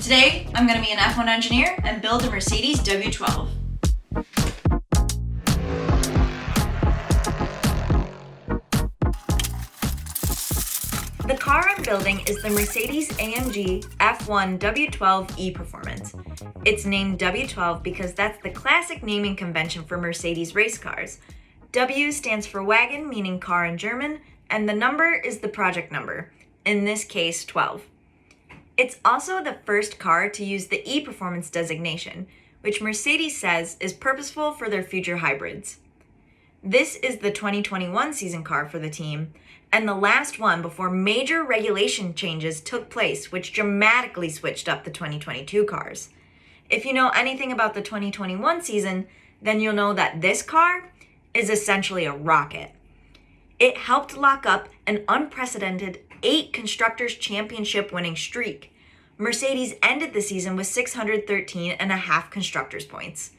Today, I'm going to be an F1 engineer and build a Mercedes W-12. The car I'm building is the Mercedes-AMG F1 W12 E-Performance. It's named W12 because that's the classic naming convention for Mercedes race cars. W stands for wagon, meaning car in German, and the number is the project number, in this case 12. It's also the first car to use the E-Performance designation, which Mercedes says is purposeful for their future hybrids. This is the 2021 season car for the team, and the last one before major regulation changes took place, which dramatically switched up the 2022 cars. If you know anything about the 2021 season, then you'll know that this car is essentially a rocket. It helped lock up an unprecedented 8 Constructors' Championship winning streak. Mercedes ended the season with 613.5 Constructors' points.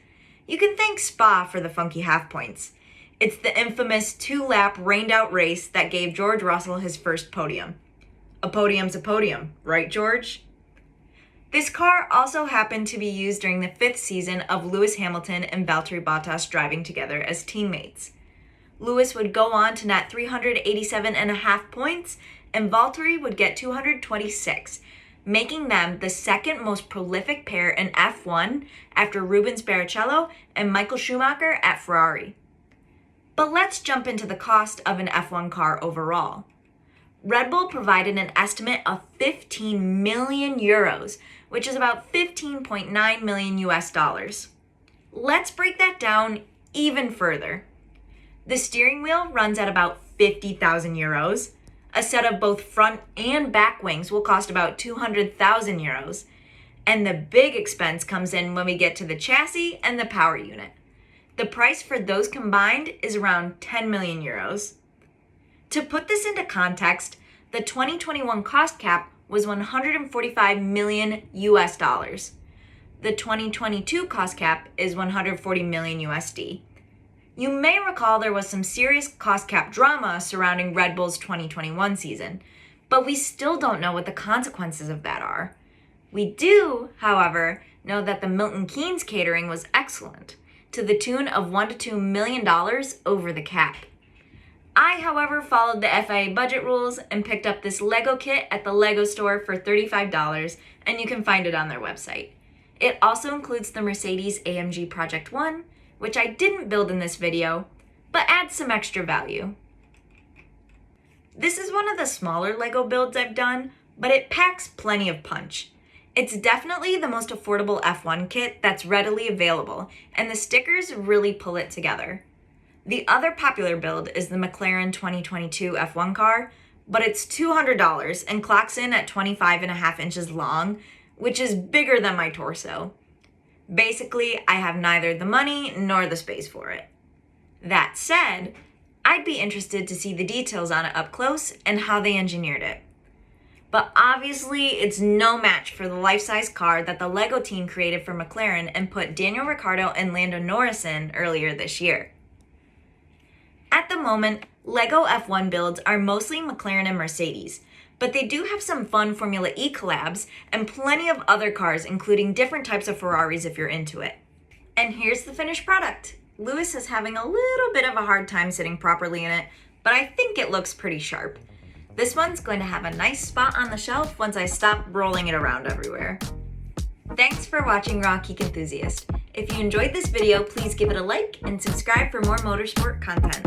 You can thank Spa for the funky half points. It's the infamous 2-lap rained-out race that gave George Russell his first podium. A podium's a podium, right, George? This car also happened to be used during the 5th season of Lewis Hamilton and Valtteri Bottas driving together as teammates. Lewis would go on to net 387.5 points, and Valtteri would get 226, making them the second most prolific pair in F1 after Rubens Barrichello and Michael Schumacher at Ferrari. But let's jump into the cost of an F1 car overall. Red Bull provided an estimate of 15 million euros, which is about 15.9 million US dollars. Let's break that down even further. The steering wheel runs at about 50,000 euros. A set of both front and back wings will cost about 200,000 euros. And the big expense comes in when we get to the chassis and the power unit. The price for those combined is around 10 million euros. To put this into context, the 2021 cost cap was 145 million US dollars. The 2022 cost cap is 140 million USD. You may recall there was some serious cost cap drama surrounding Red Bull's 2021 season, but we still don't know what the consequences of that are. We do, however, know that the Milton Keynes catering was excellent, to the tune of $1 to $2 million over the cap. I, however, followed the FIA budget rules and picked up this Lego kit at the Lego store for $35, and you can find it on their website. It also includes the Mercedes-AMG Project 1, which I didn't build in this video, but adds some extra value. This is one of the smaller Lego builds I've done, but it packs plenty of punch. It's definitely the most affordable F1 kit that's readily available, and the stickers really pull it together. The other popular build is the McLaren 2022 F1 car, but it's $200 and clocks in at 25.5 inches long, which is bigger than my torso. Basically, I have neither the money nor the space for it. That said, I'd be interested to see the details on it up close and how they engineered it. But obviously, it's no match for the life-size car that the Lego team created for McLaren and put Daniel Ricciardo and Lando Norris in earlier this year. At the moment, Lego F1 builds are mostly McLaren and Mercedes, but they do have some fun Formula E collabs and plenty of other cars, including different types of Ferraris if you're into it. And here's the finished product. Lewis is having a little bit of a hard time sitting properly in it, but I think it looks pretty sharp. This one's going to have a nice spot on the shelf once I stop rolling it around everywhere. Thanks for watching Raw Geek Enthusiast. If you enjoyed this video, please give it a like and subscribe for more motorsport content.